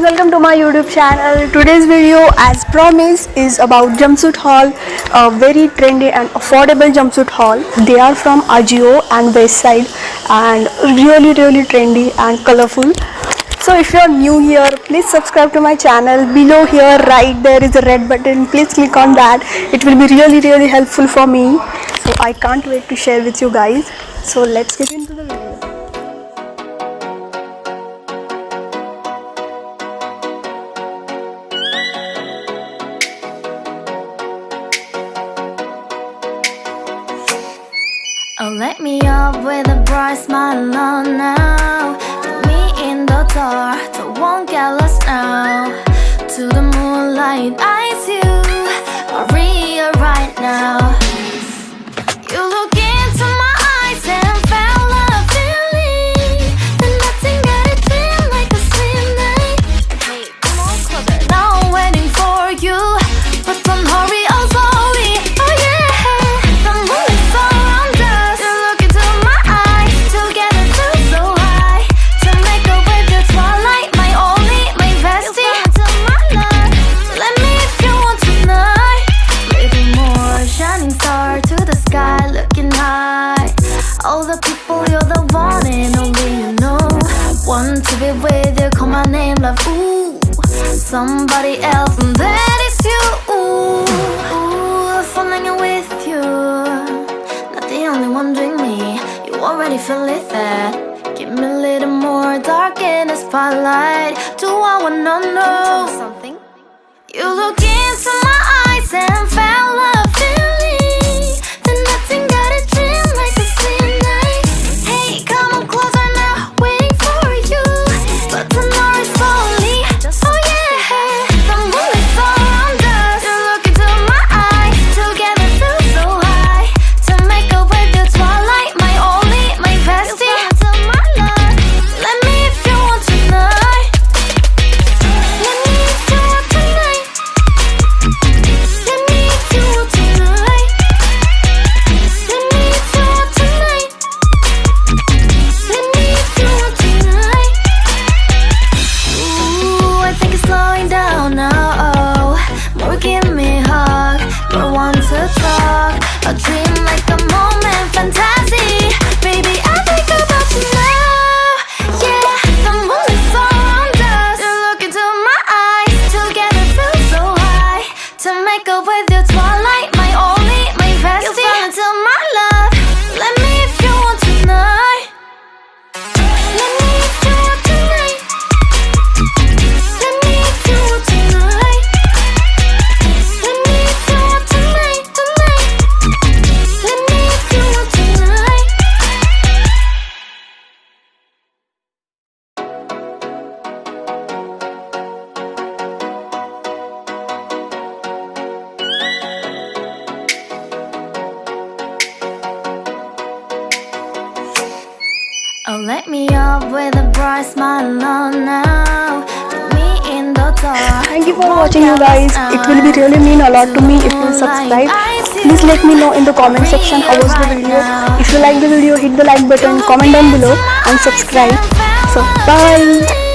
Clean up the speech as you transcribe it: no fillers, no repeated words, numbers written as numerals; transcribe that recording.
welcome to my YouTube channel. Today's video, as promised, is about jumpsuit haul, a very trendy and affordable jumpsuit haul. They are from Ajio and Westside and really trendy and colorful. So if you are new here, please subscribe to my channel. Below here, right there is a red button. Please click on that. It will be really helpful for me. So I can't wait to share with you guys. So let's get into the video. Oh, let me up with a bright smile on now. Put me in the dark, so won't get lost now. To the moonlight, eyes you are real right now. You look into my eyes and felt a feeling that nothing got it feel like a sweet night. Hey, come on closer, now I'm waiting for you, but don't hurry, oh sorry. Oh yeah, the moon is around us. You look into my eyes, together feel so high. To make up with the twilight, my only, my bestie. To my love, let me if you want tonight. Little more shining star to the sky, looking high. All the people, you're the one and only you know. Want to be with you, call my name, love, ooh. Somebody else, and that is you, ooh. Falling with you, not the only one doing me. You already feel it there. Give me a little more dark in the spotlight. Do I wanna know something? You look into my eyes and felt a feeling that nothing got a dream like a sweet night. Hey, come on closer now, waiting for you, but tomorrow is slowly. Oh yeah, the moon is around us. You look into my eyes, together feel so high. To make up with the twilight, my only, my bestie. To my love, let me if you want tonight. Let me if you want tonight. Let me if you want tonight. Let me if you want tonight. Let me if you want tonight. Ooh, I think it's slowing down now. Oh, more give me a hug, more want to talk. A dream like a moment, fantasy. Baby, I think about you now. Yeah, the moon is around us. You look into my eyes, together feel so high. To make up with your twilight, my only, my bestie. You fell into my love. Let me if you want tonight. Let me if you want tonight. Let me if you want tonight. Let me if you want tonight, tonight. Let me if you want tonight. Oh, let me up with a bright smile on now. Put me in the dark. Thank you for watching, you guys. It will be really mean a lot to me if you subscribe. Please let me know in the comment section how was the video. If you like the video, hit the like button, comment down below and subscribe. So bye.